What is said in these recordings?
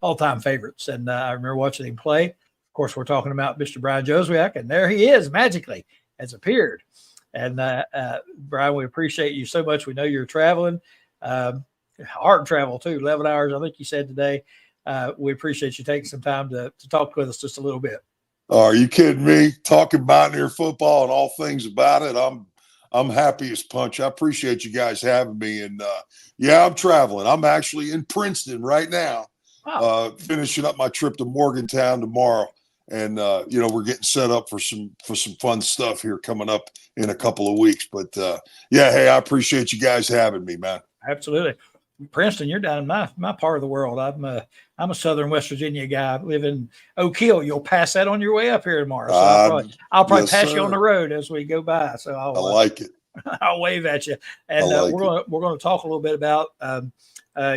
all-time favorites. And I remember watching him play. Of course, we're talking about Mr. Brian Jozwiak, and there he is, magically has appeared. And Brian, we appreciate you so much. We know you're traveling, hard travel too, 11 hours, I think you said today. We appreciate you taking some time to talk with us just a little bit. Are you kidding me? Talking Mountaineer football and all things about it. I'm happy as punch. I appreciate you guys having me. And yeah, I'm traveling. I'm actually in Princeton right now, finishing up my trip to Morgantown tomorrow. And we're getting set up for some fun stuff here coming up in a couple of weeks. But yeah, hey, I appreciate you guys having me, man. Absolutely. Princeton, you're down in my part of the world. I'm a Southern West Virginia guy. I live in Oak Hill. You'll pass that on your way up here tomorrow. So I'll probably yes, pass sir. you on the road as we go by. So I like it. I'll wave at you. And we're going to talk a little bit about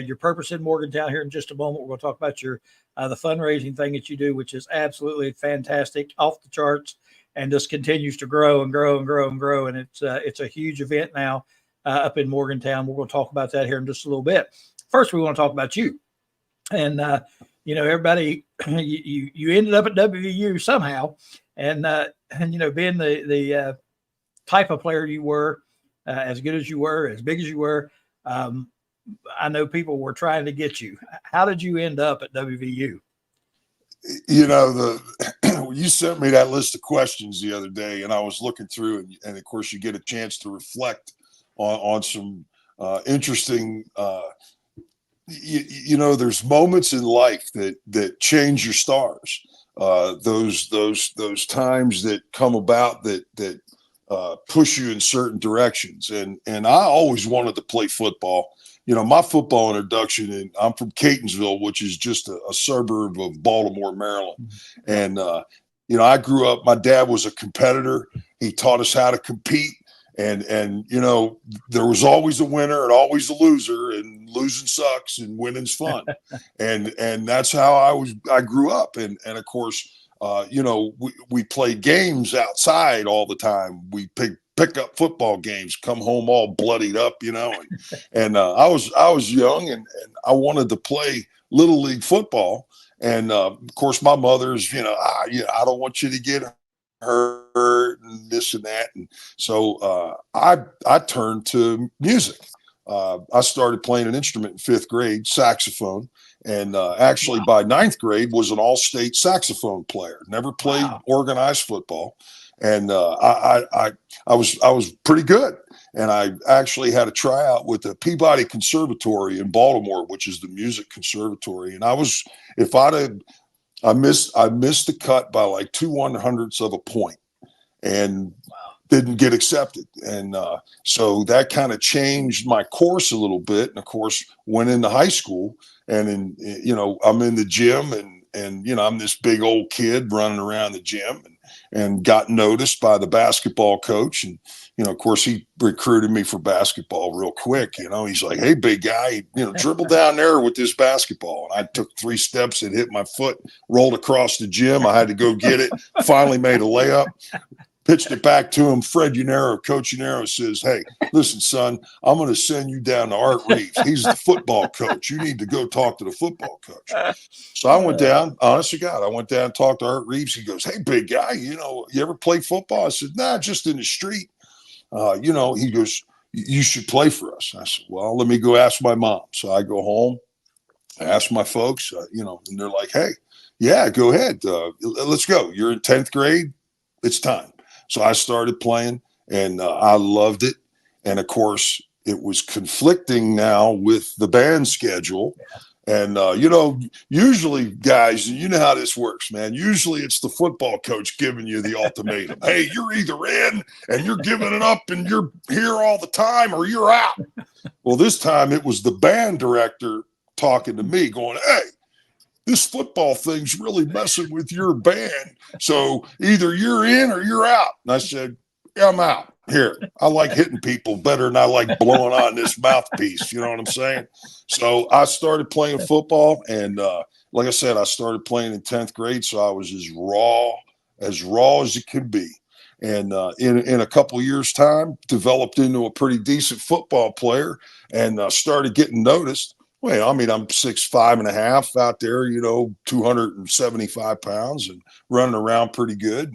your purpose in Morgantown here in just a moment. We're going to talk about your the fundraising thing that you do, which is absolutely fantastic, off the charts, and just continues to grow and grow and grow and grow. And it's a huge event now up in Morgantown. We're going to talk about that here in just a little bit. First, we want to talk about you. And, everybody, you ended up at WVU somehow. And being the type of player you were, as good as you were, as big as you were, I know people were trying to get you. How did you end up at WVU? You sent me that list of questions the other day, and I was looking through, and of course you get a chance to reflect on some interesting, there's moments in life that change your stars. Those times that come about that push you in certain directions. And I always wanted to play football. My football introduction, and I'm from Catonsville, which is just a suburb of Baltimore, Maryland. And, I grew up, my dad was a competitor. He taught us how to compete. And there was always a winner and always a loser, and losing sucks and winning's fun. and that's how I grew up. And of course, we played games outside all the time. We pick up football games, come home all bloodied up, and I was young and I wanted to play little league football. And of course my mother's, I don't want you to get hurt and this and that. And so I turned to music. I started playing an instrument in 5th grade, saxophone. And actually by 9th grade was an all-state saxophone player. Never played organized football. And I was pretty good. And I actually had a tryout with the Peabody Conservatory in Baltimore, which is the music conservatory. And I missed the cut by like 2/100ths of a point and didn't get accepted. And so that kind of changed my course a little bit. And of course, went into high school, and I'm in the gym, and I'm this big old kid running around the gym, and got noticed by the basketball coach. And, of course, he recruited me for basketball real quick. He's like, hey, big guy, dribble down there with this basketball. And I took 3 steps and hit my foot, rolled across the gym. I had to go get it, finally made a layup, pitched it back to him. Fred Unero, Coach Unero, says, hey, listen, son, I'm going to send you down to Art Reeves. He's the football coach. You need to go talk to the football coach. So I went down, honest to God, I went down and talked to Art Reeves. He goes, hey, big guy, you ever play football? I said, nah, just in the street. He goes, you should play for us. I said, well, let me go ask my mom. So I go home, I ask my folks, and they're like, hey, yeah, go ahead. Let's go. You're in 10th grade. It's time. So I started playing, and I loved it. And of course, it was conflicting now with the band schedule. And, usually, guys, you know how this works, man. Usually it's the football coach giving you the ultimatum. Hey, you're either in and you're giving it up and you're here all the time, or you're out. Well, this time it was the band director talking to me going, hey, this football thing's really messing with your band. So either you're in or you're out. And I said, yeah, I'm out. Here, I like hitting people better than I like blowing on this mouthpiece. You know what I'm saying? So I started playing football. And like I said, I started playing in 10th grade. So I was as raw as it could be. And in a couple of years' time, developed into a pretty decent football player, and started getting noticed. Well, I mean, I'm 6'5.5" out there, 275 pounds and running around pretty good.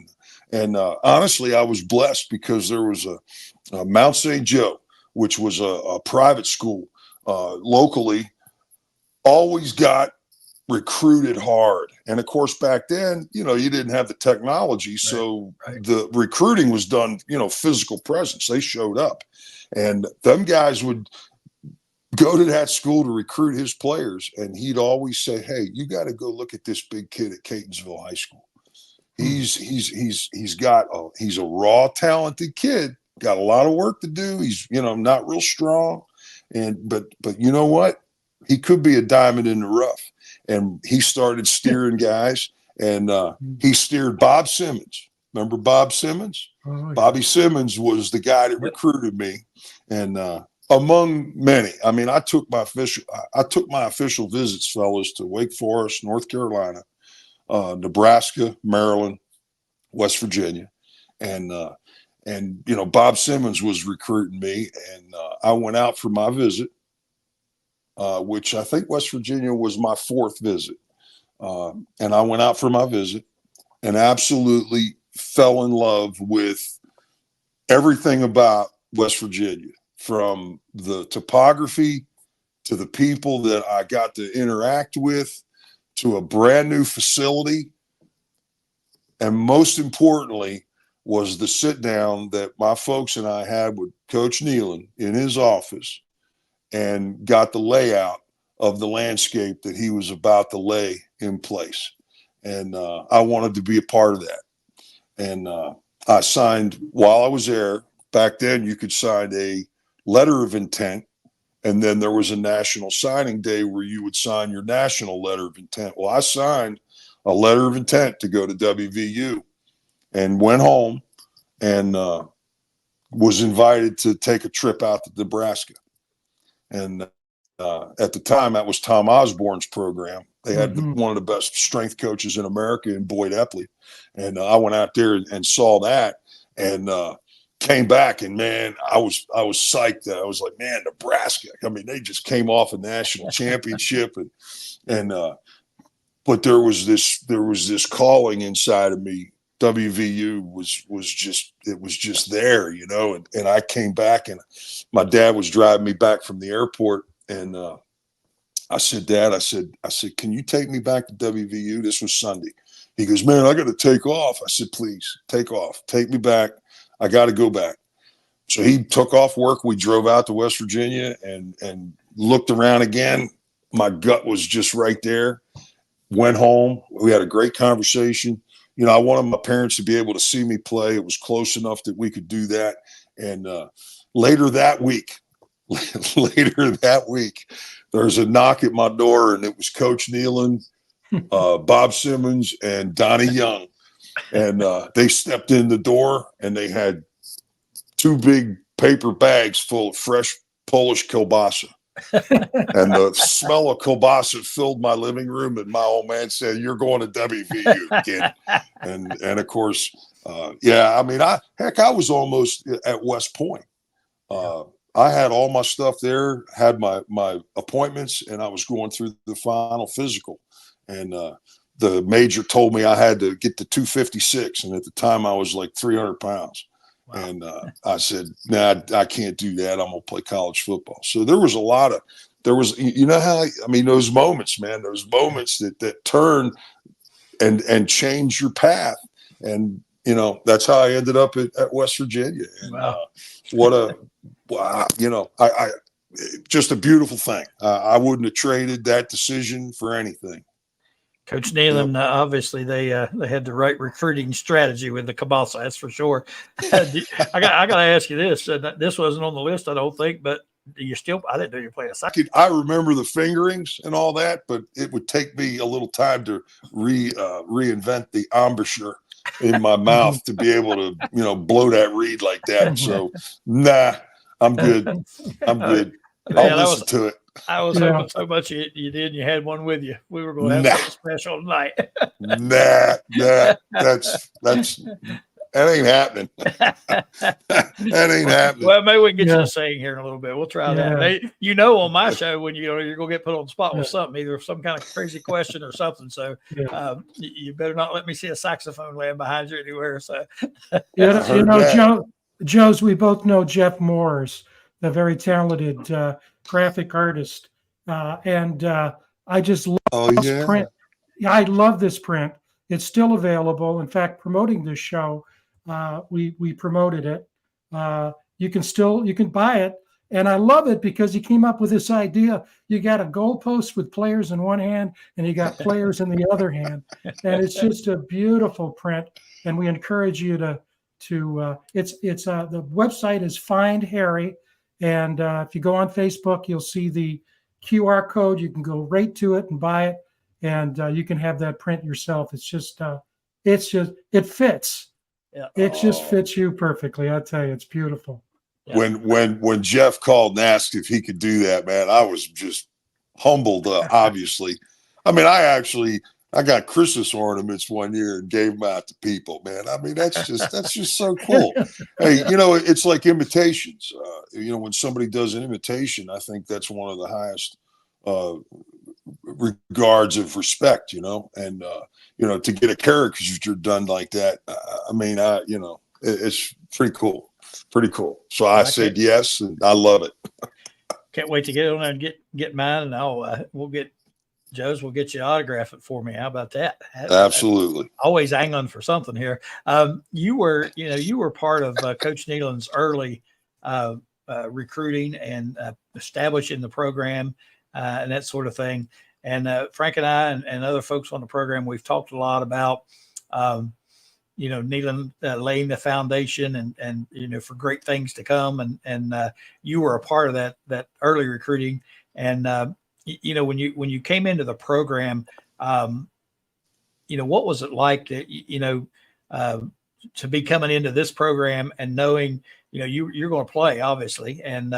And honestly, I was blessed because there was a Mount St. Joe, which was a private school locally, always got recruited hard. And of course, back then, you didn't have the technology. So the recruiting was done, physical presence. They showed up, and them guys would go to that school to recruit his players. And he'd always say, "Hey, you got to go look at this big kid at Catonsville High School. He's a raw, talented kid, got a lot of work to do. He's, not real strong. But you know what? He could be a diamond in the rough." And he started steering guys, and he steered Bob Simmons. Remember Bob Simmons? Oh, Bobby Simmons was the guy that recruited me, and among many. I mean, I took my official visits, fellas, to Wake Forest, North Carolina, Nebraska, Maryland, West Virginia, and Bob Simmons was recruiting me, and I went out for my visit. Which I think West Virginia was my fourth visit. And I went out for my visit and absolutely fell in love with everything about West Virginia, from the topography to the people that I got to interact with, to a brand new facility. And most importantly was the sit down that my folks and I had with Coach Nealon in his office, and got the layout of the landscape that he was about to lay in place. And I wanted to be a part of that. And I signed, while I was there, back then you could sign a letter of intent, and then there was a national signing day where you would sign your national letter of intent. Well, I signed a letter of intent to go to WVU, and went home and was invited to take a trip out to Nebraska. And at the time, that was Tom Osborne's program. They had one of the best strength coaches in America in Boyd Epley. And I went out there and saw that, and came back, and man, I was psyched. I was like, man, Nebraska. I mean, they just came off a national championship, and but there was this calling inside of me. WVU was just there, and I came back, and my dad was driving me back from the airport, and I said, "Dad," I said, "Can you take me back to WVU?" This was Sunday. He goes, "Man, I got to take off." I said, "Please take off, take me back. I got to go back." So he took off work. We drove out to West Virginia and looked around again. My gut was just right there. Went home. We had a great conversation. I wanted my parents to be able to see me play. It was close enough that we could do that. And later that week, there's a knock at my door, and it was Coach Nealon, Bob Simmons, and Donnie Young. And they stepped in the door, and they had two big paper bags full of fresh Polish kielbasa. And the smell of kielbasa filled my living room, and my old man said, "You're going to WVU, kid." And of course, I mean, I was almost at West Point. I had all my stuff there, had my appointments, and I was going through the final physical. And the major told me I had to get to 256, and at the time I was like 300 pounds. Wow. And I said, "Nah, I can't do that. I'm gonna play college football." So there was those moments, man, those moments that turn and change your path. And that's how I ended up at West Virginia. And I just a beautiful thing. I wouldn't have traded that decision for anything. Coach Nealon, obviously they had the right recruiting strategy with the kielbasa, that's for sure. I got to ask you this. This wasn't on the list, I don't think, but I didn't know you were playing a soccer. I remember the fingerings and all that, but it would take me a little time to reinvent the embouchure in my mouth to be able to, blow that reed like that. So, nah, I'm good. I'll listen to it. I was hoping so much you did, and you had one with you. We were going to have something special tonight. Nah, that's that ain't happening. That ain't happening. Well, maybe we can get you to sing here in a little bit. We'll try that. You know, on my show, when you're going to get put on the spot with something, either some kind of crazy question or something. So you better not let me see a saxophone laying behind you anywhere. So, Joe's, we both know Jeff Moores, the very talented graphic artist. And I just love this print. I love this print. It's still available. In fact, promoting this show, we promoted it. You can buy it. And I love it because he came up with this idea. You got a goalpost with players in one hand and you got players in the other hand. And it's just a beautiful print. And we encourage you the website is Find Harry. And if you go on Facebook, you'll see the QR code. You can go right to it and buy it. And you can have that print yourself. It fits. Yeah. It just fits you perfectly. I tell you, it's beautiful. Yeah. When Jeff called and asked if he could do that, man, I was just humbled. Obviously, I mean, I got Christmas ornaments one year and gave them out to people. Man, I mean, that's just so cool. Hey, it's like imitations. When somebody does an imitation, I think that's one of the highest regards of respect. And to get a caricature done like that, it's pretty cool. Pretty cool. So I said yes, and I love it. Can't wait to get on there and get mine, and we'll get Joe's. We'll get you to autograph it for me. How about that? Absolutely. Always angling for something here. You were part of Coach Nealon's early recruiting and establishing the program and that sort of thing. And Frank and I and other folks on the program, we've talked a lot about Nealon laying the foundation and for great things to come. And you were a part of that early recruiting. And, when you came into the program, what was it like to be coming into this program and knowing, you're going to play, obviously. And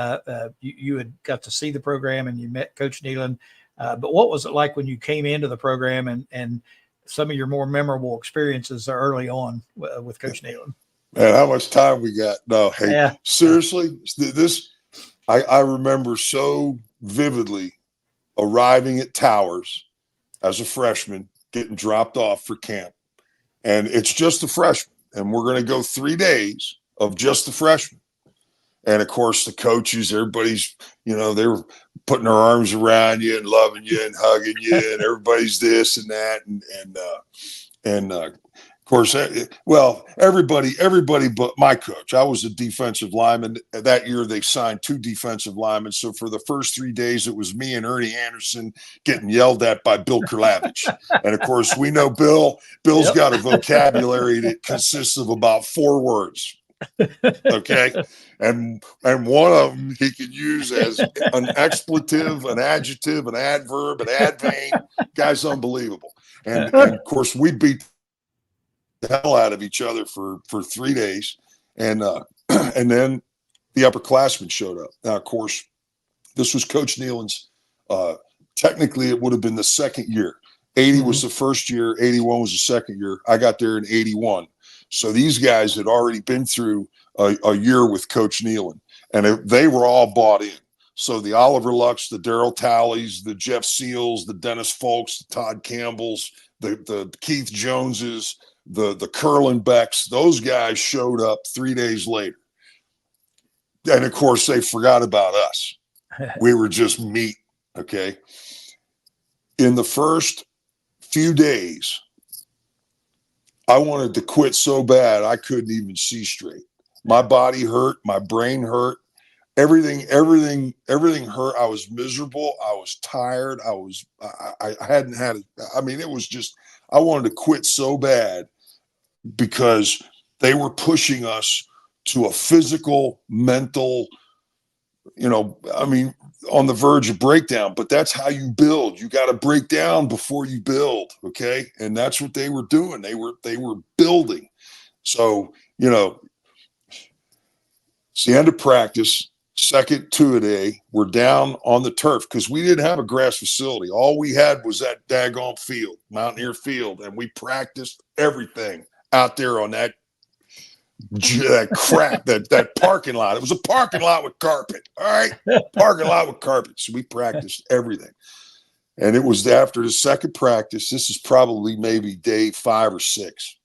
you had got to see the program and you met Coach Nealon. But what was it like when you came into the program and some of your more memorable experiences early on with Coach Nealon? Man, how much time we got? No, hey, seriously, I remember so vividly arriving at Towers as a freshman, getting dropped off for camp. And it's just the freshmen. And we're going to go 3 days of just the freshmen. And of course, the coaches, everybody's, they were putting their arms around you and loving you and hugging you, and everybody's this and that. And of course, everybody but my coach. I was a defensive lineman. That year, they signed 2 defensive linemen. So for the first 3 days, it was me and Ernie Anderson getting yelled at by Bill Kurlavich. And of course, we know Bill's got a vocabulary that consists of about 4 words. Okay. And one of them he can use as an expletive, an adjective, an adverb, an adverbs. Guy's unbelievable. And of course, we beat the hell out of each other for 3 days. And then the upperclassmen showed up. Now, of course, this was Coach Nealon's, technically it would have been the second year. 80 was the first year. 81 was the second year. I got there in 81. So these guys had already been through a year with Coach Nealon, and they were all bought in. So the Oliver Lucks, the Darryl Tallies, the Jeff Seals, the Dennis Folks, the Todd Campbells, the Keith Joneses, the Curlin Becks, those guys showed up 3 days later. And of course, they forgot about us. We were just meat. Okay. In the first few days, I wanted to quit so bad I couldn't even see straight. My body hurt, my brain hurt, everything hurt. I was miserable. I was tired. I hadn't had it. I mean, it was just, I wanted to quit so bad because they were pushing us to a physical, mental, on the verge of breakdown. But that's how you build. You got to break down before you build. Okay. And that's what they were doing. They were building. So, it's the end of practice, second 2-a-day. We're down on the turf because we didn't have a grass facility. All we had was that daggone field, Mountaineer field. And we practiced everything out there on that that crap, that parking lot. It was a parking lot with carpet. All right. Parking lot with carpet. So we practiced everything. And it was after the second practice. This is probably maybe day 5 or 6.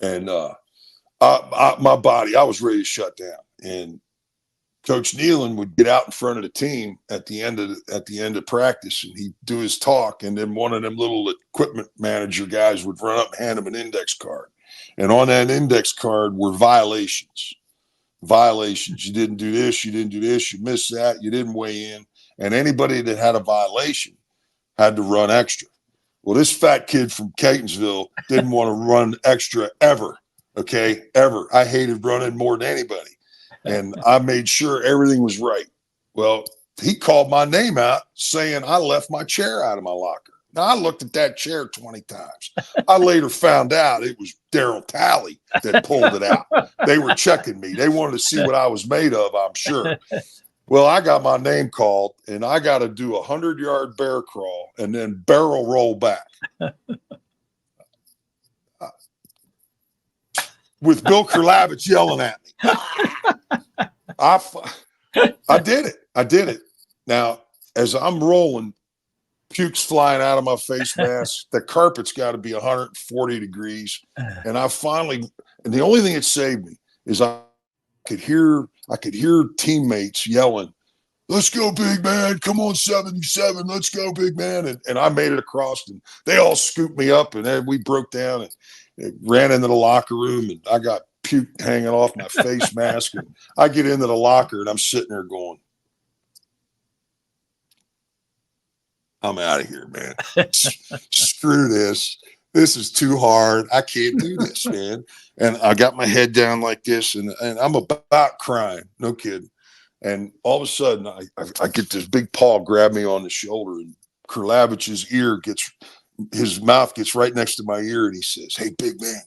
And my body, I was ready to shut down. And Coach Nealon would get out in front of the team at the end of practice, and he'd do his talk. And then one of them little equipment manager guys would run up and hand him an index card. And on that index card were violations. Violations. You didn't do this. You didn't do this. You missed that. You didn't weigh in. And anybody that had a violation had to run extra. Well, this fat kid from Catonsville didn't want to run extra ever. Okay, ever. I hated running more than anybody. And I made sure everything was right. Well, he called my name out saying I left my chair out of my locker. Now, I looked at that chair 20 times. I later found out it was Daryl Talley that pulled it out. They were checking me. They wanted to see what I was made of, I'm sure. Well, I got my name called, and I got to do a 100-yard bear crawl and then barrel roll back. With Bill Kurlavich yelling at me. I did it. I did it. Now, as I'm rolling, puke's flying out of my face mask. The carpet's got to be 140 degrees. And the only thing that saved me is I could hear teammates yelling, "Let's go, big man. Come on, 77. Let's go, big man." And I made it across, and they all scooped me up, and then we broke down and ran into the locker room, and I got puke hanging off my face mask. And I get into the locker, and I'm sitting there going, I'm out of here, man. Screw this. This is too hard. I can't do this, man. And I got my head down like this, and I'm about crying. No kidding. And all of a sudden, I get this big paw grab me on the shoulder, and Kurlavich's his mouth gets right next to my ear, and he says, "Hey, big man,"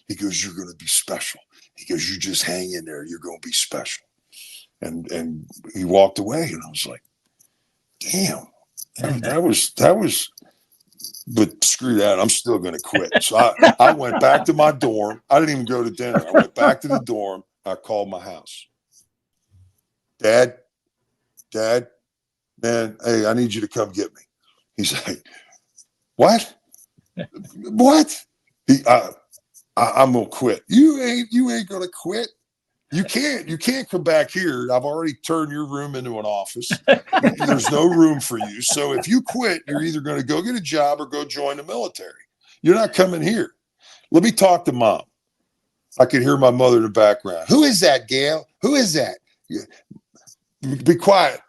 he goes, "you're going to be special." He goes, "You just hang in there. You're going to be special." And he walked away, and I was like, damn, that was, but screw that. I'm still going to quit. So I went back to my dorm. I didn't even go to dinner. I went back to the dorm. I called my house. Dad, man, hey, I need you to come get me. He's like, What? I'm gonna quit. You ain't gonna quit. You can't come back here. I've already turned your room into an office. There's no room for you. So if you quit, you're either gonna go get a job or go join the military. You're not coming here. Let me talk to Mom. I could hear my mother in the background. "Who is that, Gail? Who is that?" Be quiet.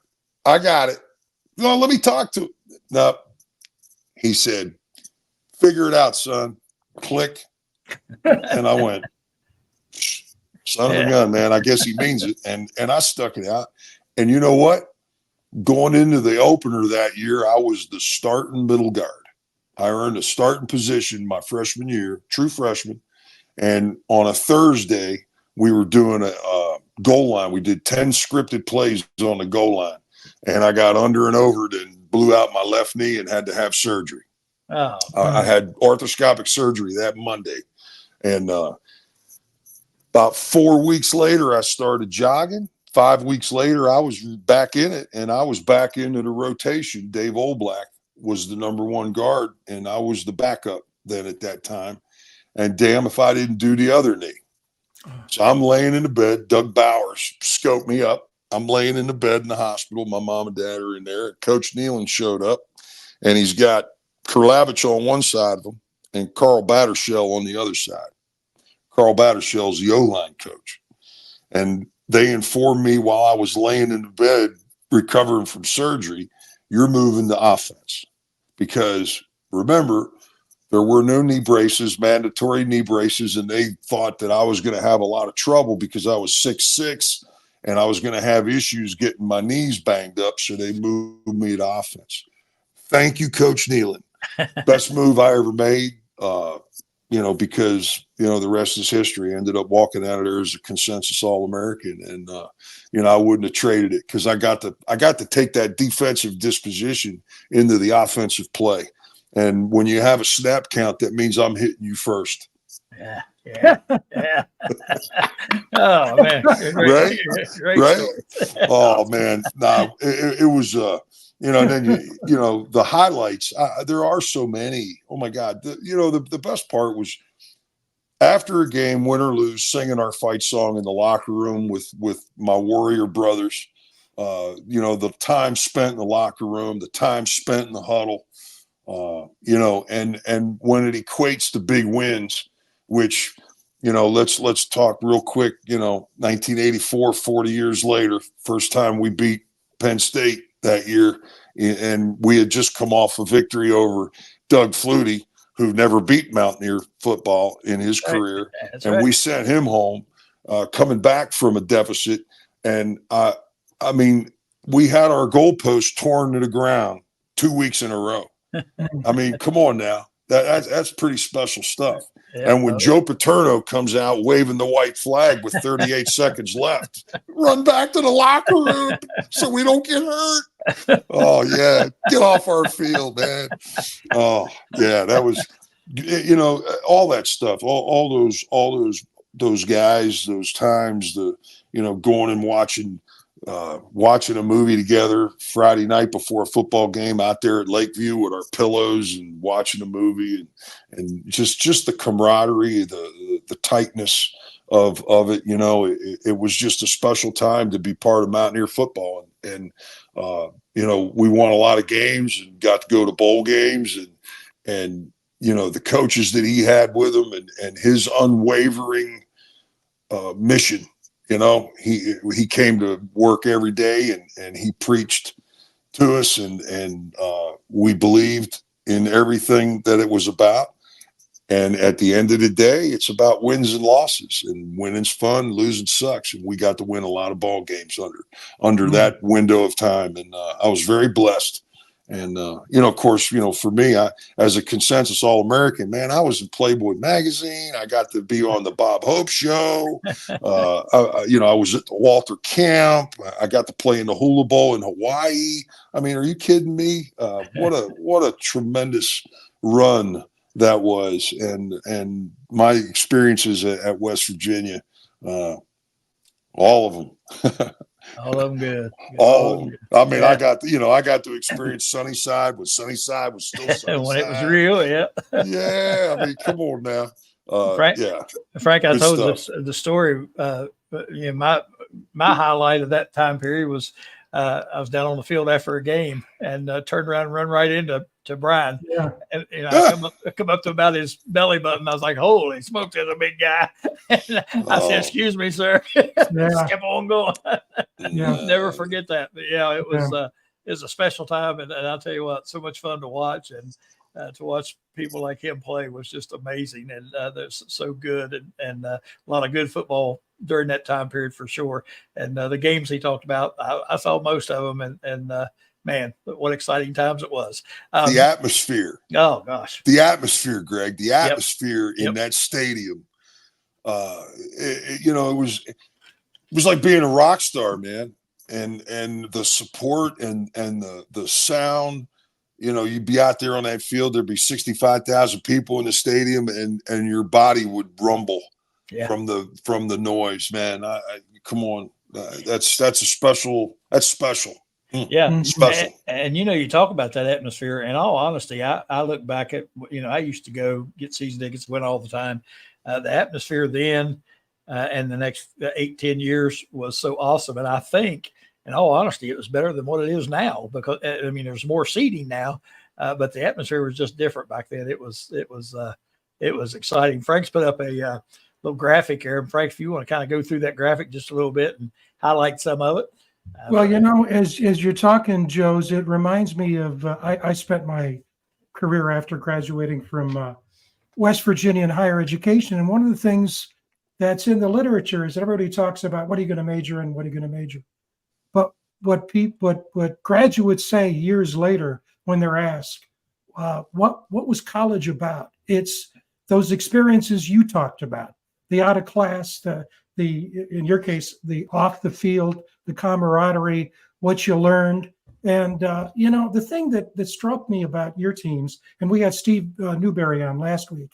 I got it. No, let me talk to him. No. He said, "Figure it out, son." Click. And I went, son of a gun, man. I guess he means it. And I stuck it out. And you know what? Going into the opener that year, I was the starting middle guard. I earned a starting position my freshman year, true freshman. And on a Thursday, we were doing a goal line. We did 10 scripted plays on the goal line. And I got under and over it and blew out my left knee and had to have surgery. Oh, I had arthroscopic surgery that Monday. And about 4 weeks later, I started jogging. 5 weeks later, I was back in it, and I was back into the rotation. Dave Oldblack was the number one guard, and I was the backup then at that time. And damn if I didn't do the other knee. So I'm laying in the bed. Doug Bowers scoped me up. I'm laying in the bed in the hospital. My mom and dad are in there. Coach Nealon showed up, and he's got Kurlavich on one side of him and Carl Battershell on the other side. Carl Battershell's the O-line coach. And they informed me while I was laying in the bed recovering from surgery, "You're moving to offense." Because remember, there were no knee braces, mandatory knee braces, and they thought that I was going to have a lot of trouble because I was 6'6", and I was going to have issues getting my knees banged up, so they moved me to offense. Thank you, Coach Nealon. Best move I ever made, because, the rest is history. I ended up walking out of there as a consensus All-American, and, I wouldn't have traded it because I got to take that defensive disposition into the offensive play. And when you have a snap count, that means I'm hitting you first. Yeah. Oh man, Right? great Right? story. Oh man, no, it was then the highlights. There are so many. Oh my God, the best part was after a game, win or lose, singing our fight song in the locker room with my Warrior brothers. The time spent in the locker room, the time spent in the huddle. And when it equates to big wins, which, let's talk real quick, 1984, 40 years later, first time we beat Penn State that year. And we had just come off a victory over Doug Flutie, who never beat Mountaineer football in his career. That's and right. We sent him home, coming back from a deficit. And we had our goalposts torn to the ground 2 weeks in a row. I mean, come on now. That's pretty special stuff. Yeah, and when Joe Paterno comes out waving the white flag with 38 seconds left, run back to the locker room so we don't get hurt. Oh yeah, get off our field, man. Oh yeah, that was, all that stuff, all those guys, those times, going and watching a movie together Friday night before a football game out there at Lakeview with our pillows and watching a movie and just the camaraderie, the tightness of it. It was just a special time to be part of Mountaineer football. And we won a lot of games and got to go to bowl games and the coaches that he had with him and his unwavering mission. He came to work every day and he preached to us and we believed in everything that it was about. And at the end of the day, it's about wins and losses, and winning's fun, losing sucks. And we got to win a lot of ball games under that window of time. And I was very blessed. And, of course, for me, as a consensus All-American, man, I was in Playboy magazine. I got to be on the Bob Hope show. I was at the Walter Camp. I got to play in the Hula Bowl in Hawaii. I mean, are you kidding me? What a tremendous run that was. And my experiences at West Virginia, all of them. All of them good. All of them. I mean, I got to experience Sunnyside when Sunnyside was still Sunnyside. When it was real, yeah. Yeah, I mean, come on now. Frank, I Good told stuff. the story. My highlight of that time period was I was down on the field after a game and turned around and run right into Brian. Yeah. And I come up to about his belly button. I was like, "Holy smokes, there's a big guy!" And I said, "Excuse me, sir." Just kept on going. Never forget that. But yeah, it was a special time, and I'll tell you what, so much fun to watch, and to watch people like him play was just amazing, and they're so good, and a lot of good football during that time period for sure. And the games he talked about, I saw most of them, and man, what exciting times it was. The atmosphere. Oh gosh. The atmosphere, Greg. The atmosphere in that stadium. It was like being a rock star, man. And the support and the sound. You'd be out there on that field. There'd be 65,000 people in the stadium, and your body would rumble from the noise, man. Come on, that's special. Yeah, special. And you talk about that atmosphere. In all honesty, I look back at I used to go get season tickets, went all the time. The atmosphere then and the next 8-10 years was so awesome, and I think, in all honesty, it was better than what it is now because there's more seating now, but the atmosphere was just different back then. It was exciting. Frank's put up a little graphic here, and Frank, if you want to kind of go through that graphic just a little bit and highlight some of it. Well, as you're talking, Joe's, it reminds me of I spent my career after graduating from West Virginia in higher education, and one of the things that's in the literature is everybody talks about what are you going to major in, what are you going to major. But what graduates say years later when they're asked, what was college about? It's those experiences you talked about, the out of class, the in your case, the off the field, the camaraderie, what you learned. And, the thing that struck me about your teams, and we had Steve Newberry on last week,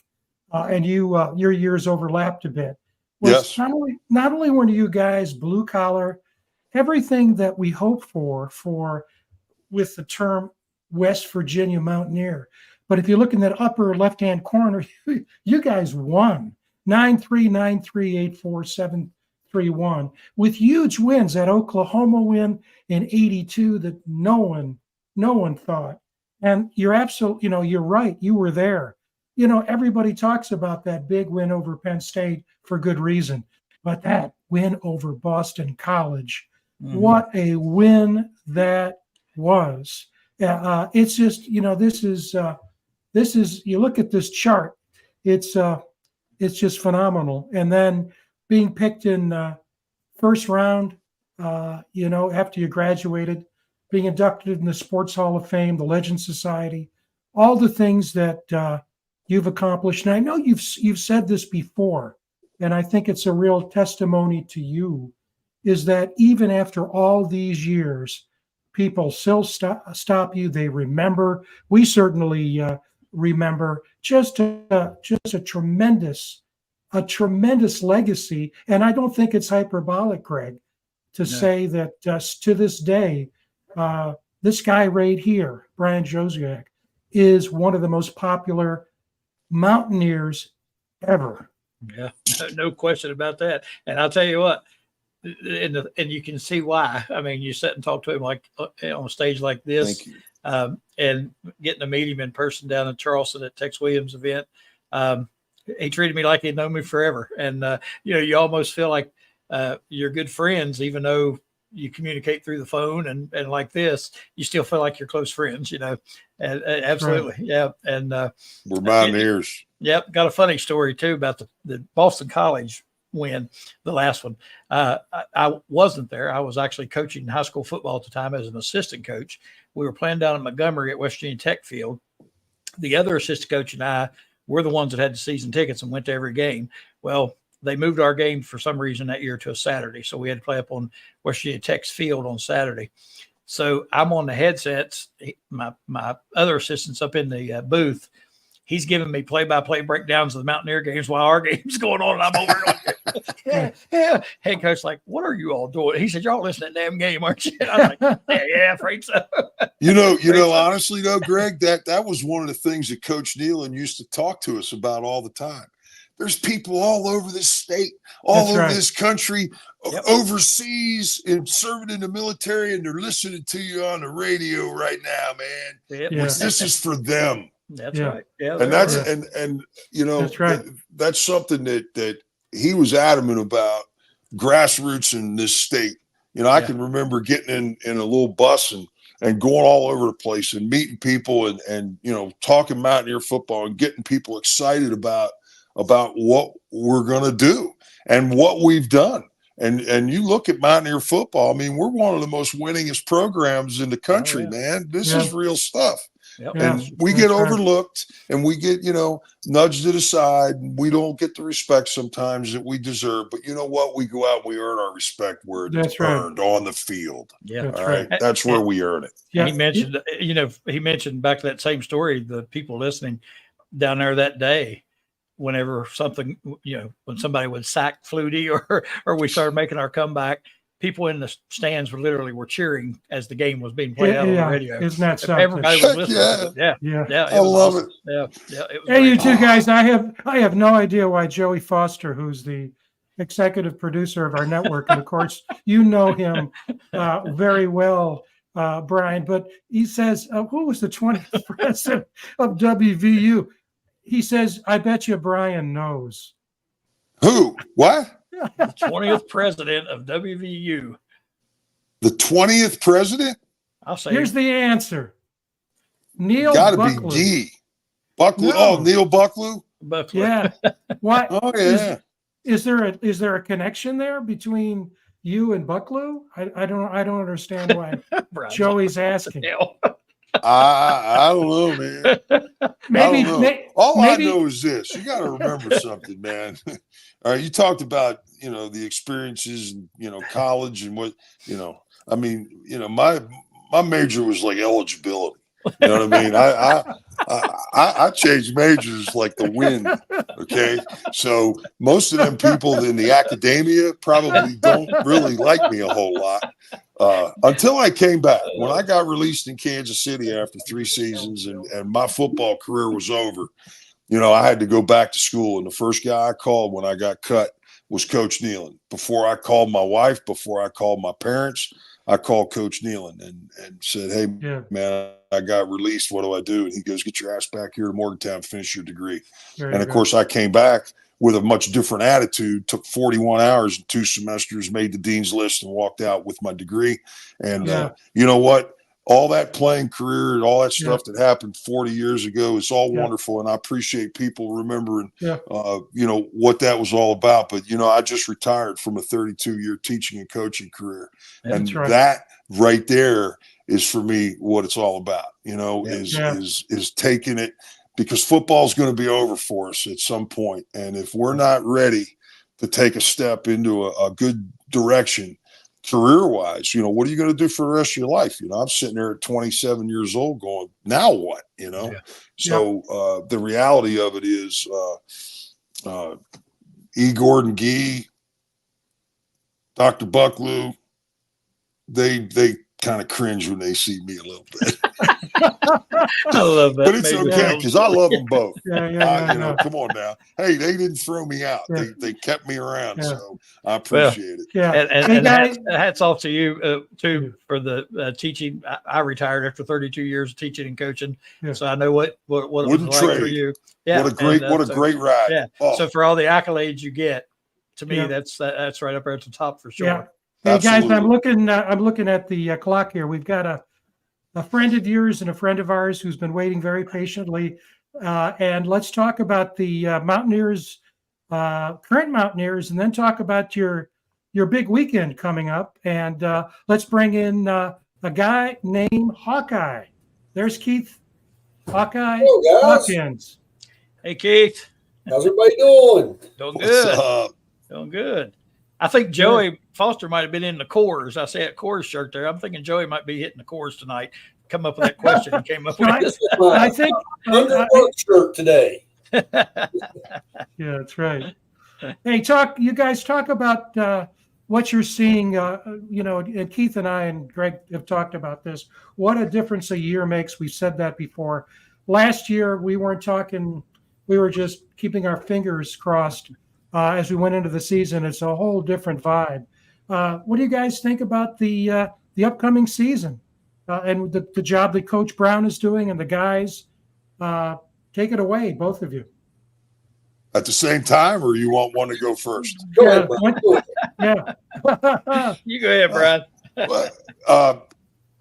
and your years overlapped a bit. was Yes. not only were you guys blue collar, everything that we hope for with the term West Virginia Mountaineer. But if you look in that upper left-hand corner, you guys won 9-3, 9-3, 8-4, 7-3-1 with huge wins. That Oklahoma win in '82 that no one thought. And you're you're right. You were there. Everybody talks about that big win over Penn State for good reason, but that win over Boston College, what a win that was. It's just, this is, you look at this chart, it's just phenomenal. And then being picked in first round, after you graduated, being inducted in the Sports Hall of Fame, the Legend Society, all the things that you've accomplished. And I know you've said this before, and I think it's a real testimony to you, is that even after all these years, people still stop you. They remember. We certainly remember just a tremendous legacy. And I don't think it's hyperbolic, Greg, to say that to this day, this guy right here, Brian Jozwiak, is one of the most popular Mountaineers ever. Yeah, no question about that. And I'll tell you what, and you can see why. I mean, you sit and talk to him like on a stage like this, and getting to meet him in person down in Charleston at Tex Williams' event. He treated me like he'd known me forever. And, you almost feel like you're good friends, even though you communicate through the phone and like this, you still feel like you're close friends, and absolutely. Right. Yeah. And we're Mountaineers. Yep. Got a funny story too about the Boston College win, the last one. I wasn't there. I was actually coaching high school football at the time as an assistant coach. We were playing down in Montgomery at West Virginia Tech Field. The other assistant coach and I were the ones that had the season tickets and went to every game. Well, they moved our game for some reason that year to a Saturday. So we had to play up on West Virginia Tech's field on Saturday. So I'm on the headsets. My other assistant's up in the booth. He's giving me play-by-play breakdowns of the Mountaineer games while our game's going on. And I'm over there. Yeah. Head coach like, what are you all doing? He said, y'all listening to that damn game, aren't you? And I was like, yeah, afraid so. Honestly though, Greg, that was one of the things that Coach Nealon used to talk to us about all the time. There's people all over this state, all over this country, overseas, and serving in the military, and they're listening to you on the radio right now, man. Yep. This is for them. That's right. Yeah, and that's that's right. That's something that he was adamant about, grassroots in this state. I can remember getting in a little bus and going all over the place and meeting people and talking Mountaineer football and getting people excited about what we're going to do and what we've done. And you look at Mountaineer football, I mean, we're one of the most winningest programs in the country, man. This is real stuff. Yep. And we get overlooked and we get, nudged to the side. And we don't get the respect sometimes that we deserve. But you know what? We go out and we earn our respect where it's earned on the field. Yeah. All right. That's where we earn it. Yeah. He mentioned, he mentioned back to that same story, the people listening down there that day, whenever something, when somebody would sack Flutie or we started making our comeback, people in the stands were cheering as the game was being played out on the radio. Isn't that something? Everybody was listening. Yeah. I love it. Yeah. Hey, you two guys, I have no idea why Joey Foster, who's the executive producer of our network, and of course, you know him very well, Brian, but he says, who was the 20th president of WVU? He says, I bet you Brian knows. Who? What? The 20th president of WVU. The 20th president? I'll say. Here's the answer. Neil Gotta Bucklew. Be D. Bucklew. No. Oh, Neil Bucklew? Yeah. What? Oh, yeah. Is there a connection there between you and Bucklew? I don't understand why Joey's asking. I don't know, man. Maybe. I know is this. You got to remember something, man. All right, you talked about the experiences, college and what I mean. My major was like eligibility. You know what I mean? I change majors like the wind. Okay. So most of them people in the academia probably don't really like me a whole lot. Until I came back. When I got released in Kansas City after 3 seasons and my football career was over, you know, I had to go back to school. And the first guy I called when I got cut was Coach Nealon. Before I called my wife, before I called my parents, I called Coach Nealon and said, hey, man, I got released. What do I do? And he goes, get your ass back here to Morgantown, finish your degree. And of course, I came back with a much different attitude, took 41 hours in 2 semesters, made the dean's list, and walked out with my degree. And you know what? All that playing career and all that stuff that happened 40 years ago is all wonderful. And I appreciate people remembering, you know, what that was all about. But, you know, I just retired from a 32-year teaching and coaching career. That's and that right there is for me what it's all about, you know, is taking it, because football is going to be over for us at some point. And if we're not ready to take a step into a good direction, career-wise, you know, what are you going to do for the rest of your life? You know, I'm sitting there at 27 years old going, now what? You know? So the reality of it is E. Gordon Gee, Dr. Bucklew, they kind of cringe when they see me a little bit. I love that. But it's okay because I love them both. You know, come on now. Hey, they didn't throw me out. They kept me around. So I appreciate it. Yeah. And hats off to you too for the teaching. I retired after 32 years of teaching and coaching. So I know what it was like for you. Yeah. What a great ride. Yeah. Oh. So for all the accolades you get, to me, that's right up there at the top for sure. Yeah. Hey guys, I'm looking at the clock here. We've got a friend of yours and a friend of ours who's been waiting very patiently. And let's talk about the Mountaineers, current Mountaineers, and then talk about your big weekend coming up. And let's bring in a guy named Hawkeye. There's Keith Hawkeye Hawkins. Hey, Keith. How's everybody doing? Doing good. Doing good. I think Joey Foster might have been in the chorus. I say a chorus shirt there. I'm thinking Joey might be hitting the chorus tonight. Come up with that question he came up with. I think underwork shirt today. Yeah, that's right. Hey, you guys talk about what you're seeing. You know, and Keith and I and Greg have talked about this. What a difference a year makes. We've said that before. Last year we weren't talking. We were just keeping our fingers crossed. As we went into the season, it's a whole different vibe. What do you guys think about the upcoming season and the job that Coach Brown is doing and the guys? Take it away, both of you. At the same time, or you want one to go first? Go ahead, You go ahead, Brad.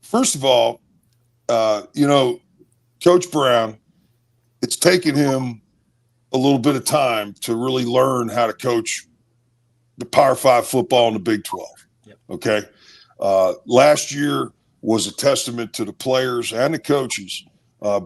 First of all, you know, Coach Brown, it's taken him a little bit of time to really learn how to coach the Power 5 football in the Big 12. Okay. Last year was a testament to the players and the coaches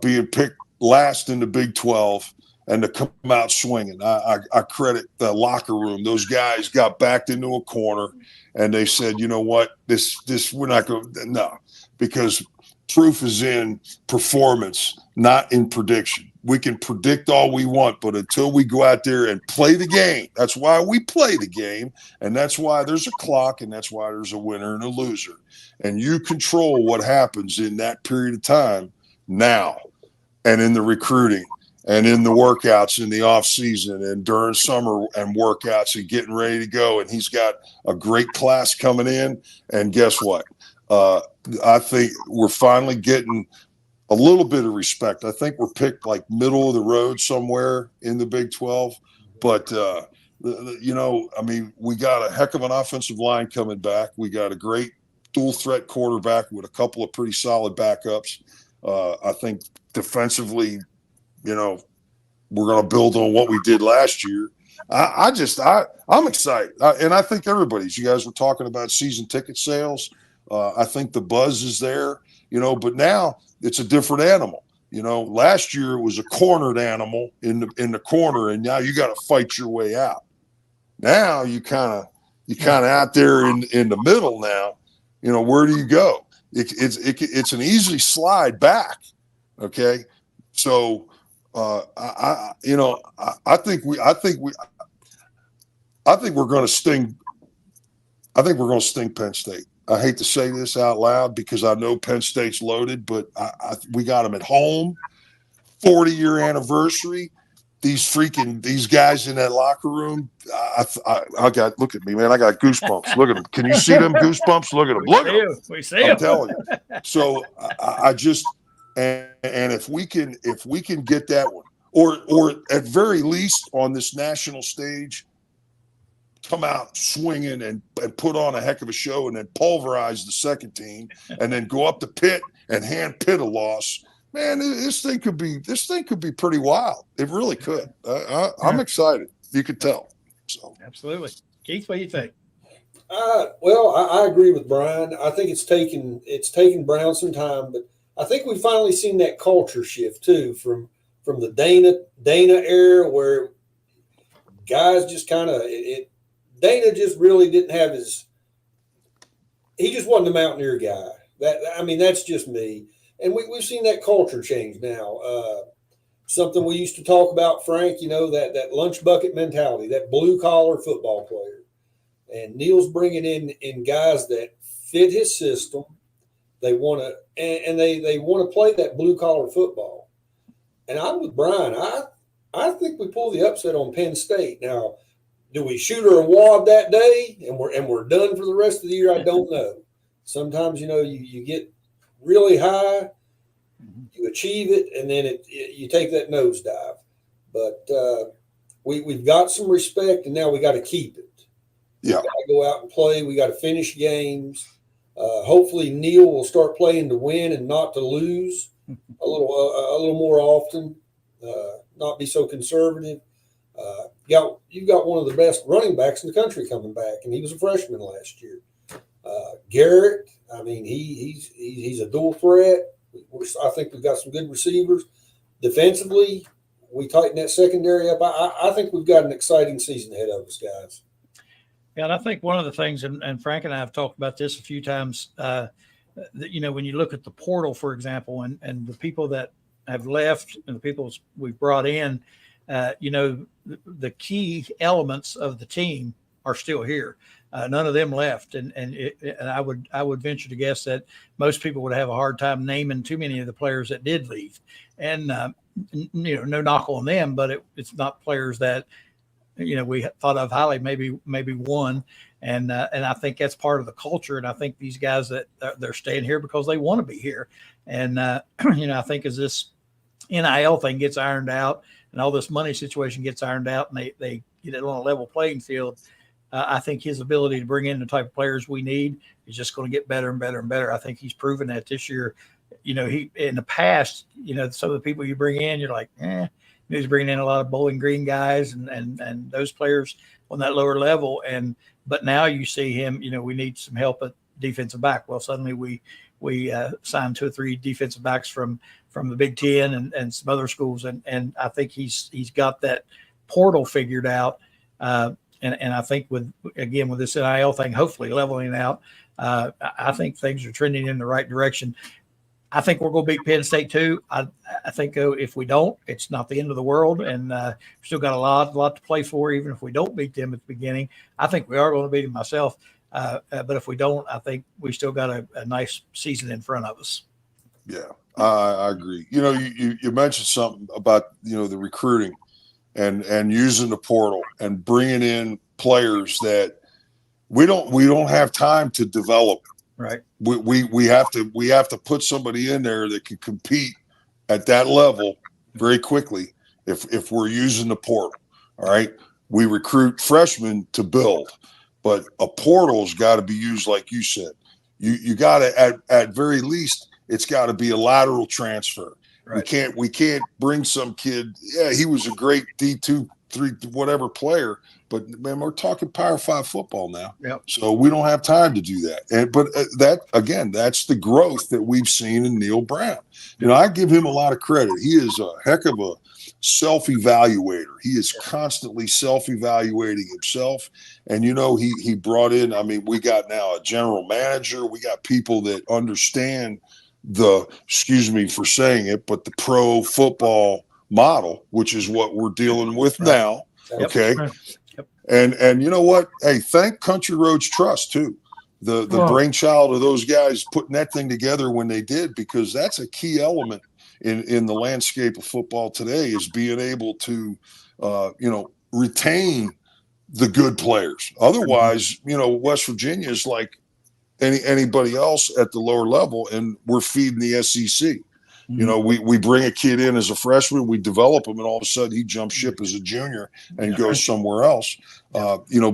being picked last in the Big 12 and to come out swinging. I credit the locker room. Those guys got backed into a corner and they said, you know what, this we're not going to, no, because proof is in performance, not in prediction. We can predict all we want, but until we go out there and play the game, that's why we play the game, and that's why there's a clock, and that's why there's a winner and a loser. And you control what happens in that period of time now, and in the recruiting, and in the workouts in the off season, and during summer and workouts and getting ready to go. And he's got a great class coming in, and guess what? I think we're finally getting a little bit of respect. I think we're picked like middle of the road somewhere in the Big 12. But, you know, I mean, we got a heck of an offensive line coming back. We got a great dual threat quarterback with a couple of pretty solid backups. I think defensively, you know, we're going to build on what we did last year. I'm excited. And I think everybody's. You guys were talking about season ticket sales. I think the buzz is there, you know, but now it's a different animal. You know, last year it was a cornered animal in the corner, and now you got to fight your way out. Now you kind of out there in the middle now. You know, where do you go? It's an easy slide back Okay. So, I think we're going to sting. I think we're going to sting Penn State. I hate to say this out loud because I know Penn State's loaded, but we got them at home, 40-year anniversary. These guys in that locker room. I got, look at me, man. I got goosebumps. Look at them. Can you see them goosebumps? Look at them. Look at them. We see I'm them. telling you. So I just, and if we can get that one, or at very least on this national stage, come out swinging and put on a heck of a show, and then pulverize the second team, and then go up to Pitt and hand Pitt a loss. Man, this thing could be pretty wild. It really could. I'm excited. You could tell. So absolutely, Keith, what do you think? Well, I agree with Brian. I think it's taken Brown some time, but I think we've finally seen that culture shift too from the Dana era, where guys just kind of Dana just really didn't have he just wasn't the Mountaineer guy. That's just me. And we've seen that culture change now. Something we used to talk about, Frank, that lunch bucket mentality, that blue collar football player. And Neil's bringing in guys that fit his system. They want to, and they want to play that blue collar football. And I'm with Brian. I think we pull the upset on Penn State. Now, do we shoot her a wad that day and we're done for the rest of the year? I don't know. Sometimes you get really high, you achieve it, and then you take that nosedive. But we've got some respect, and now we got to keep it. Yeah, we got to go out and play. We got to finish games. Hopefully, Neil will start playing to win and not to lose a little more often. Not be so conservative. You've got one of the best running backs in the country coming back, and he was a freshman last year. Garrett, he's a dual threat. I think we've got some good receivers. Defensively, we tighten that secondary up. I think we've got an exciting season ahead of us, guys. Yeah, and I think one of the things, and Frank and I have talked about this a few times, that, when you look at the portal, for example, and the people that have left and the people we've brought in, the key elements of the team are still here. None of them left, and I would venture to guess that most people would have a hard time naming too many of the players that did leave. And no knock on them, but it's not players that we thought of highly. Maybe one, and I think that's part of the culture. And I think these guys that they're staying here because they want to be here. And I think as this NIL thing gets ironed out and all this money situation gets ironed out, and they get it on a level playing field. I think his ability to bring in the type of players we need is just going to get better and better and better. I think he's proven that this year. He in the past, some of the people you bring in, you're like, he's bringing in a lot of Bowling Green guys and those players on that lower level. But now you see him, we need some help at defensive back. Well, suddenly we signed 2 or 3 defensive backs from the Big Ten and some other schools. And I think he's got that portal figured out. And I think with this NIL thing, hopefully leveling out, I think things are trending in the right direction. I think we're going to beat Penn State too. I think if we don't, it's not the end of the world, and we've still got a lot to play for. Even if we don't beat them at the beginning, I think we are going to beat them myself. But if we don't, I think we still got a nice season in front of us. Yeah, I agree. You mentioned something about the recruiting. And using the portal and bringing in players that we don't have time to develop. Right. We have to put somebody in there that can compete at that level very quickly if we're using the portal. All right. We recruit freshmen to build, but a portal's got to be used like you said. You got to at very least it's got to be a lateral transfer. Right. We can't bring some kid. Yeah, he was a great D2, 3, whatever player, but man, we're talking Power 5 football now. Yep. So we don't have time to do that. But that's the growth that we've seen in Neil Brown. I give him a lot of credit. He is a heck of a self-evaluator. He is constantly self-evaluating himself. And he brought in. We got now a general manager. We got people that understand excuse me for saying it, but the pro football model, which is what we're dealing with now. Okay. Yep. And you know what? Hey, thank Country Roads Trust too. The brainchild of those guys putting that thing together when they did, because that's a key element in the landscape of football today, is being able to, retain the good players. Otherwise, West Virginia is like anybody else at the lower level, and we're feeding the SEC. We bring a kid in as a freshman, we develop him, and all of a sudden he jumps ship as a junior and goes somewhere else,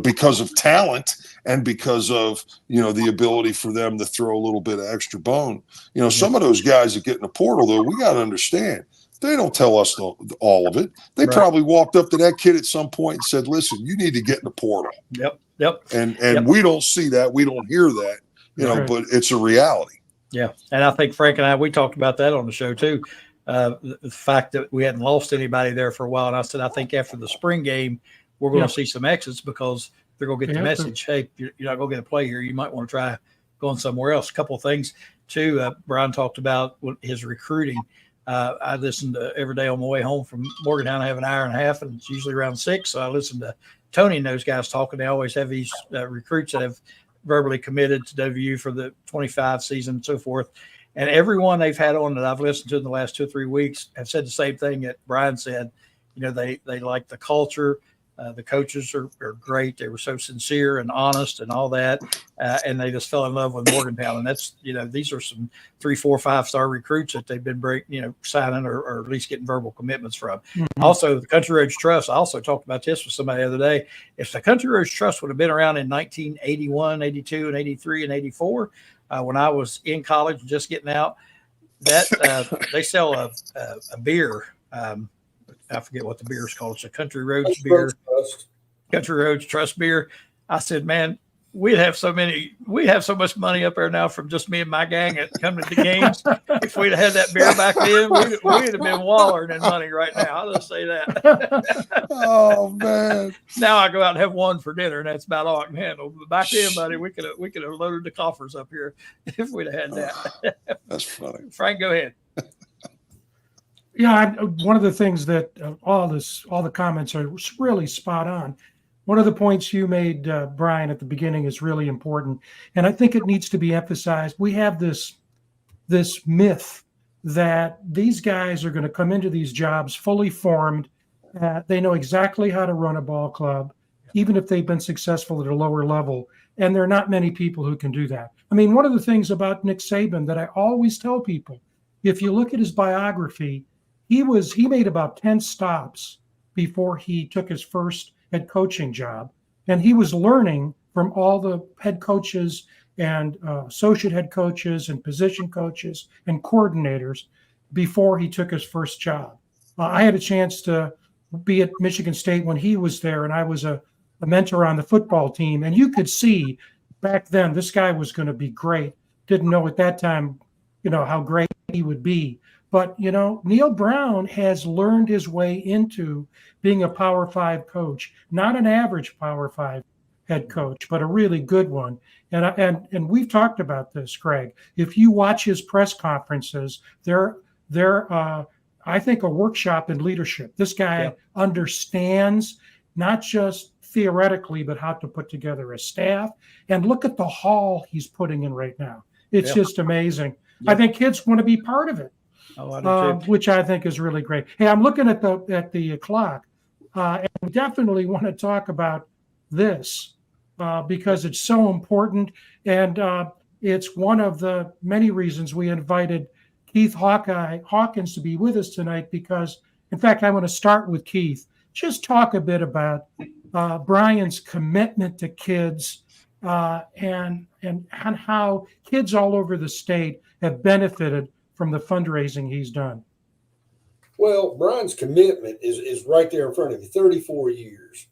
because of talent and because of, the ability for them to throw a little bit of extra bone. Some of those guys that get in the portal, though, we got to understand, they don't tell us all of it. They probably walked up to that kid at some point and said, listen, you need to get in the portal. Yep. And we don't see that. We don't hear that, but it's a reality. Yeah. And I think Frank and we talked about that on the show too. The fact that we hadn't lost anybody there for a while. And I said, I think after the spring game, we're going to see some exits, because they're going to get the message. Hey, you're not going to get a play here. You might want to try going somewhere else. A couple of things too. Brian talked about his recruiting. I listen to every day on my way home from Morgantown. I have an hour and a half, and it's usually around 6. So I listen to Tony and those guys talking. They always have these recruits that have verbally committed to WVU for the 25 season and so forth. And everyone they've had on that I've listened to in the last 2 or 3 weeks have said the same thing that Brian said. They like the culture. The coaches are great. They were so sincere and honest and all that. And they just fell in love with Morgantown. And that's, these are some 3, 4, 5-star recruits that they've been signing or at least getting verbal commitments from. Mm-hmm. Also, the Country Roads Trust, I also talked about this with somebody the other day. If the Country Roads Trust would have been around in 1981, 82, and 83, and 84, when I was in college and just getting out, that they sell a beer. I forget what the beer is called. It's a Country Roads beer. Country Roads Trust beer. I said, man, we have so much money up there now from just me and my gang at coming to the games. If we'd have had that beer back then, we'd have been wallering in money right now. I'll just say that. Oh man! Now I go out and have one for dinner, and that's about all I can handle. But back then, buddy, we could have loaded the coffers up here if we'd have had that. That's funny. Frank, go ahead. Yeah, one of the things that all the comments are really spot on. One of the points you made, Brian, at the beginning is really important, and I think it needs to be emphasized. We have this myth that these guys are going to come into these jobs fully formed. They know exactly how to run a ball club, even if they've been successful at a lower level, and there are not many people who can do that. I mean, one of the things about Nick Saban that I always tell people, if you look at his biography, he made about 10 stops before he took his first head coaching job. And he was learning from all the head coaches and associate head coaches and position coaches and coordinators before he took his first job. I had a chance to be at Michigan State when he was there, and I was a mentor on the football team. And you could see back then this guy was going to be great. Didn't know at that time, how great he would be. But, Neil Brown has learned his way into being a Power 5 coach, not an average Power 5 head coach, but a really good one. And we've talked about this, Greg. If you watch his press conferences, they're I think, a workshop in leadership. This guy understands not just theoretically, but how to put together a staff. And look at the haul he's putting in right now. It's just amazing. I think kids want to be part of it. Which I think is really great. Hey, I'm looking at the clock, and we definitely want to talk about this because it's so important, and it's one of the many reasons we invited Keith Hawkins to be with us tonight. Because, in fact, I want to start with Keith. Just talk a bit about Brian's commitment to kids and how kids all over the state have benefited from the fundraising he's done. Well, Brian's commitment is right there in front of you. 34 years.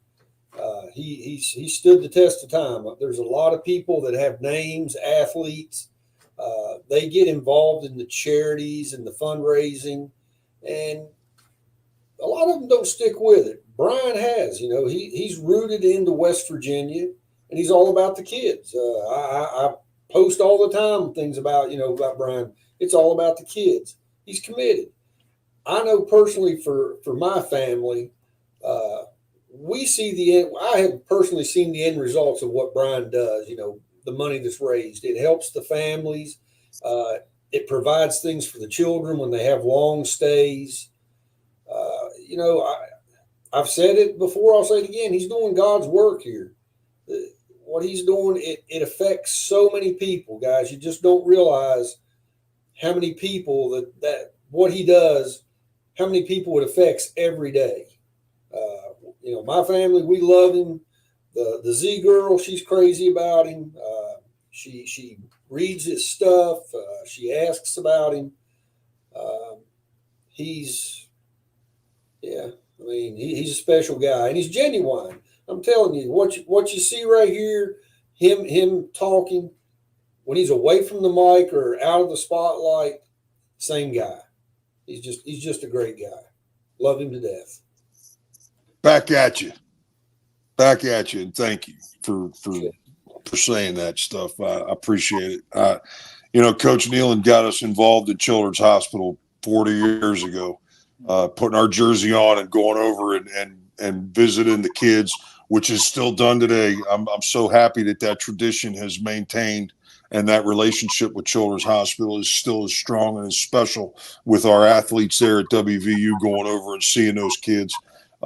He stood the test of time. There's a lot of people that have names, athletes. They get involved in the charities and the fundraising, and a lot of them don't stick with it. Brian has, he's rooted into West Virginia, and he's all about the kids. post all the time things about, about Brian. It's all about the kids. He's committed. I know personally for my family, we see the end. I have personally seen the end results of what Brian does, the money that's raised. It helps the families. It provides things for the children when they have long stays. I've said it before, I'll say it again. He's doing God's work here. What he's doing, it affects so many people, guys. You just don't realize how many people that what he does, how many people it affects every day. My family, we love him. The Z girl, she's crazy about him. She reads his stuff. She asks about him. He's a special guy, and he's genuine. I'm telling you, what you see right here, him talking when he's away from the mic or out of the spotlight, same guy. He's just a great guy. Love him to death. Back at you, and thank you for saying that stuff. I appreciate it. Coach Nealon got us involved in Children's Hospital 40 years ago, putting our jersey on and going over and visiting the kids, which is still done today. I'm so happy that tradition has maintained, and that relationship with Children's Hospital is still as strong and as special with our athletes there at WVU going over and seeing those kids.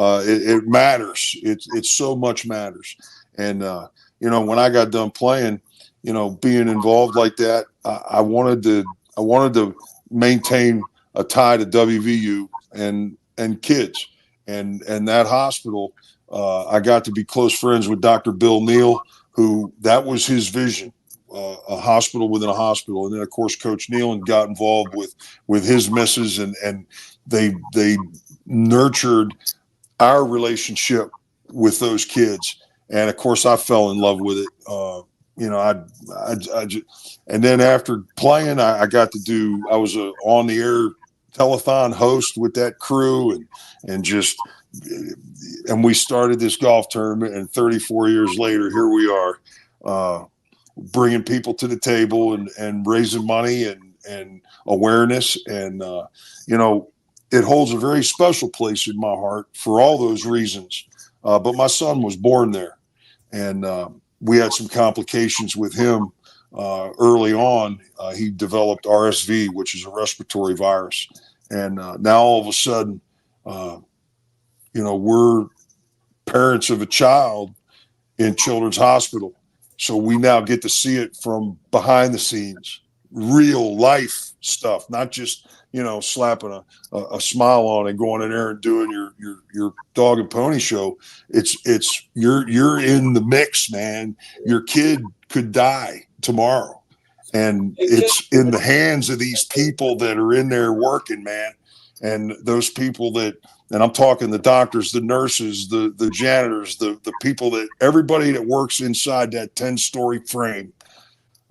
It matters. It so much matters. And, when I got done playing, being involved like that, I wanted to maintain a tie to WVU and kids and that hospital. I got to be close friends with Dr. Bill Neal, who that was his vision, a hospital within a hospital. And then of course, Coach Nealon got involved with his missus, and they nurtured our relationship with those kids. And of course I fell in love with it. And then after playing, I was a on the air telethon host with that crew and we started this golf tournament, and 34 years later, here we are, bringing people to the table and raising money and awareness. And, it holds a very special place in my heart for all those reasons. But my son was born there, and we had some complications with him early on. He developed RSV, which is a respiratory virus. And now all of a sudden, we're parents of a child in Children's Hospital. So we now get to see it from behind the scenes, real life stuff, not just, slapping a smile on and going in there and doing your dog and pony show. It's you're in the mix, man. Your kid could die tomorrow, and it's in the hands of these people that are in there working, man. And those people and I'm talking the doctors, the nurses, the janitors, the people everybody that works inside that 10-story frame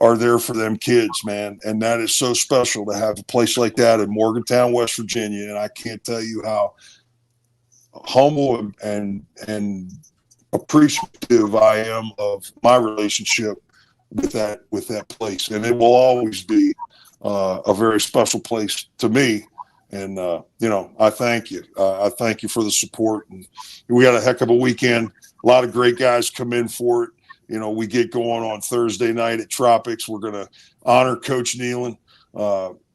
are there for them kids, man. And that is so special to have a place like that in Morgantown, West Virginia. And I can't tell you how humble and appreciative I am of my relationship with that place. And it will always be a very special place to me. And, I thank you. I thank you for the support. And we had a heck of a weekend. A lot of great guys come in for it. We get going on Thursday night at Tropics. We're going to honor Coach Nealon.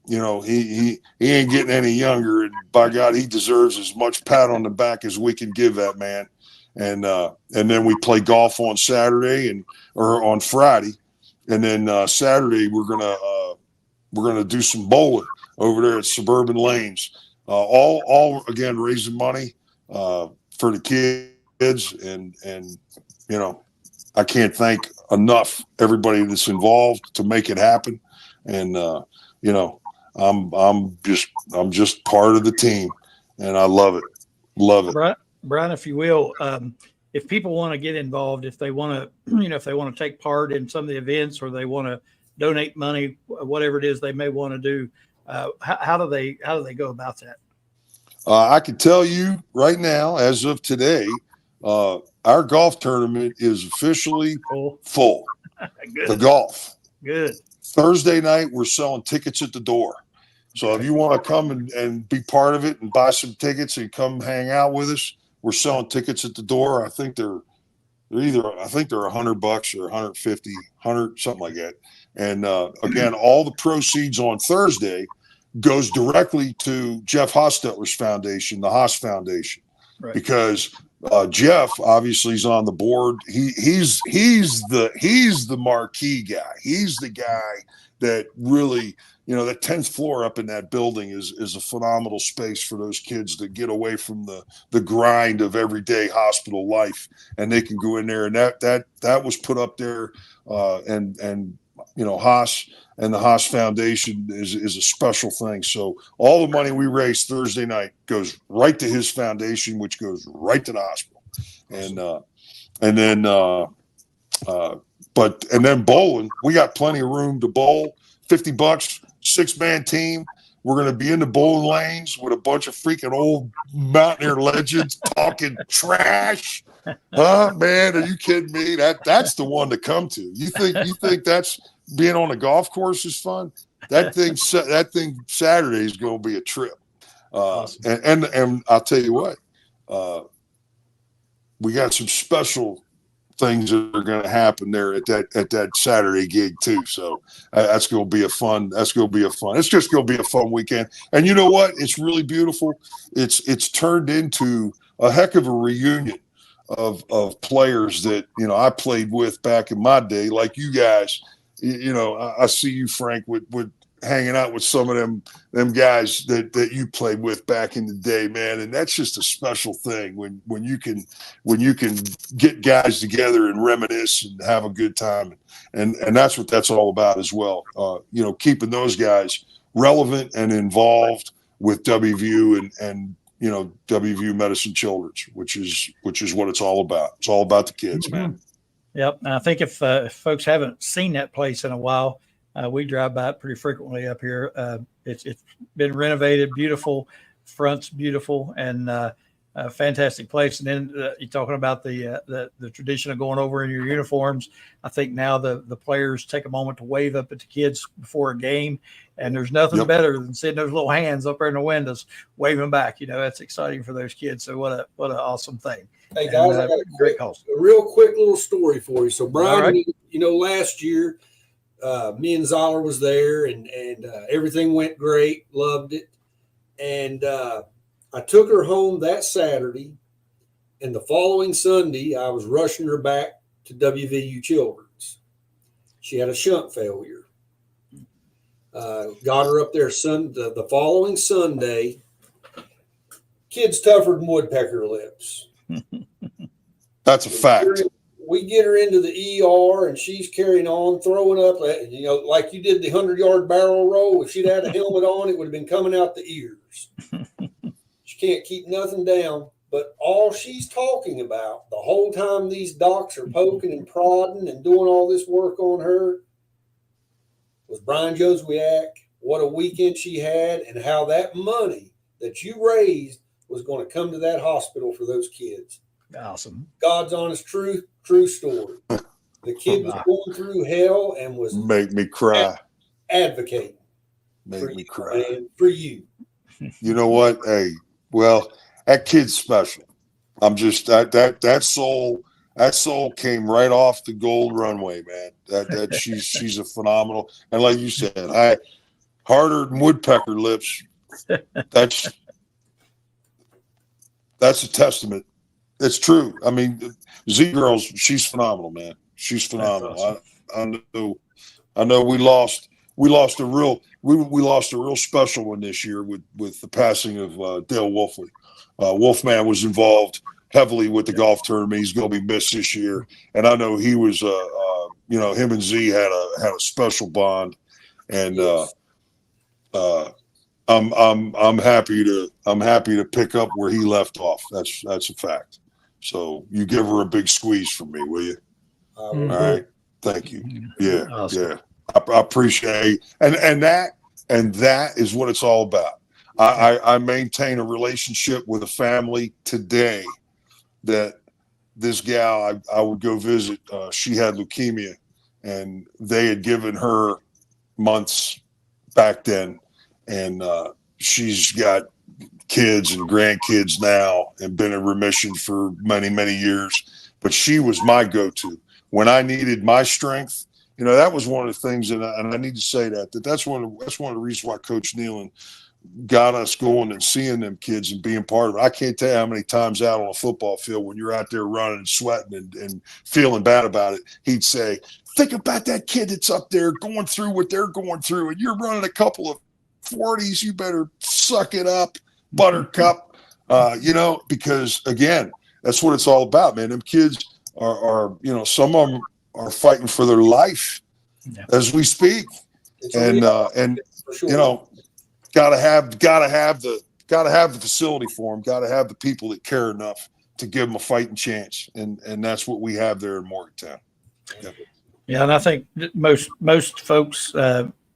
He ain't getting any younger, and by God, he deserves as much pat on the back as we can give that man. And then we play golf on Saturday or on Friday. And then Saturday we're gonna do some bowling over there at Suburban Lanes. All again raising money for the kids, and I can't thank enough everybody that's involved to make it happen. And I'm just part of the team, and I love it. Love it. Brian, if you will, if people want to get involved, if they want to, if they want to take part in some of the events, or they want to donate money, whatever it is they may want to do, how do they go about that? I can tell you right now, as of today, our golf tournament is officially full. The Good. Thursday night, we're selling tickets at the door. So if you want to come and be part of it and buy some tickets and come hang out with us, we're selling tickets at the door. I think they're $100 or $150, 100, something like that. And again, all the proceeds on Thursday goes directly to Jeff Hostetler's foundation, the Haas Foundation, right. Because Jeff obviously is on the board. He's the marquee guy. He's the guy that really, that 10th floor up in that building is a phenomenal space for those kids to get away from the grind of everyday hospital life, and they can go in there. And that was put up there, and Haas and the Haas Foundation is a special thing. So all the money we raise Thursday night goes right to his foundation, which goes right to the hospital. And then bowling, we got plenty of room to bowl. $50, 6-man team. We're going to be in the bowling lanes with a bunch of freaking old Mountaineer legends talking trash. Huh, man? Are you kidding me? That's the one to come to. You think that's being on a golf course is fun? That thing Saturday is going to be a trip. Awesome. And I'll tell you what, we got some special things that are going to happen there at that Saturday gig too. So it's going to be a fun weekend. And you know what? It's really beautiful. It's turned into a heck of a reunion of players that, I played with back in my day, like you guys. I see you, Frank, with hanging out with some of them guys that you played with back in the day, man. And that's just a special thing when you can get guys together and reminisce and have a good time. And that's what that's all about as well. Keeping those guys relevant and involved with WVU and WVU Medicine Children's, which is what it's all about. It's all about the kids, man. Yep. And I think if folks haven't seen that place in a while, we drive by it pretty frequently up here. It's been renovated, beautiful, front's beautiful, and a fantastic place. And then you're talking about the tradition of going over in your uniforms. I think now the players take a moment to wave up at the kids before a game, and there's nothing better than seeing those little hands up there in the windows waving back. That's exciting for those kids. So what an awesome thing. Hey guys, I got a real quick little story for you. So Brian, right. Last year, me and Zoller was there, and everything went great. Loved it. And I took her home that Saturday, and the following Sunday, I was rushing her back to WVU Children's. She had a shunt failure. Got her up there the following Sunday. Kid's tougher than woodpecker lips. That's a fact. We get her into the ER, and she's carrying on, throwing up, like you did the 100-yard barrel roll. If she'd had a helmet on, it would have been coming out the ears. She can't keep nothing down. But all she's talking about the whole time these docs are poking and prodding and doing all this work on her was Brian Jozwiak, what a weekend she had, and how that money that you raised was going to come to that hospital for those kids. Awesome. God's honest truth, true story. The kid was going through hell and was make me cry. Advocating. Make me cry. Man, for you. You know what? Hey, well, that kid's special. I'm just that soul came right off the gold runway, man. That she's a phenomenal, and like you said, harder than woodpecker lips. That's a testament. It's true. I mean, Z Girls, she's phenomenal, man. She's phenomenal. Awesome. I know we lost a real special one this year with the passing of Dale Wolfley. Wolfman was involved heavily with the golf tournament. He's going to be missed this year, and I know he was. Him and Z had a special bond, and I'm happy to pick up where he left off. That's a fact. So you give her a big squeeze for me, will you? All right. Thank you. Yeah. Awesome. Yeah. I appreciate it. And that is what it's all about. I maintain a relationship with a family today that this gal I would go visit. She had leukemia, and they had given her months back then, and she's got kids and grandkids now and been in remission for many, many years. But she was my go-to when I needed my strength. You know, that was one of the things, and I need to say that's one of the reasons why Coach Nealon got us going and seeing them kids and being part of it. I can't tell you how many times out on a football field when you're out there running and sweating and feeling bad about it, he'd say, think about that kid that's up there going through what they're going through, and you're running a couple of 40s. You better suck it up, buttercup, you know, because, again, that's what it's all about, man. Them kids are you know, some of them are fighting for their life as we speak. And sure, you know, gotta have the facility for them, gotta have the people that care enough to give them a fighting chance. And that's what we have there in Morgantown. Yeah. And I think most folks,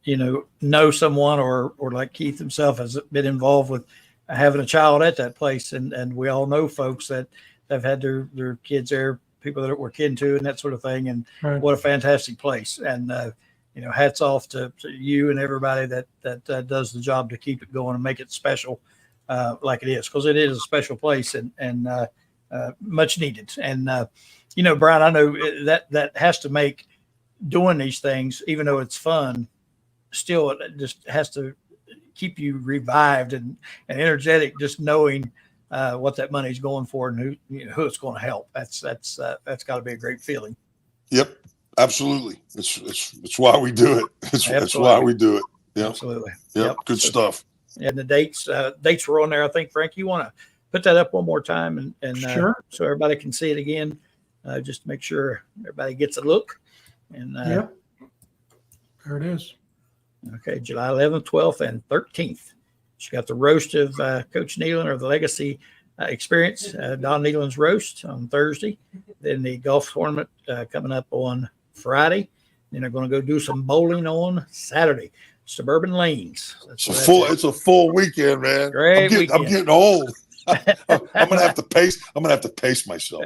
you know someone or like Keith himself has been involved with having a child at that place. And we all know folks that have had their kids there, people that we're kin to and that sort of thing. And what a fantastic place. And, you know, hats off to you and everybody that does the job to keep it going and make it special like it is, because it is a special place and much needed. And, you know, Brian, I know that has to make doing these things, even though it's fun, still it just has to keep you revived and energetic, just knowing what that money's going for and who it's going to help. That's got to be a great feeling. Yep. Absolutely. It's why we do it. It's why we do it. Yeah. Absolutely. Yep. Good stuff. And the dates were on there. I think, Frank, you want to put that up one more time and sure, so everybody can see it again, just to make sure everybody gets a look. And yep. There it is. Okay. July 11th, 12th, and 13th. She got the roast of Coach Nealon, or the Legacy Experience, Don Nealon's roast on Thursday. Then the golf tournament coming up on Friday. Then they're going to go do some bowling on Saturday. Suburban Lanes. It's a full weekend, man. Great I'm getting old. I'm gonna have to pace myself.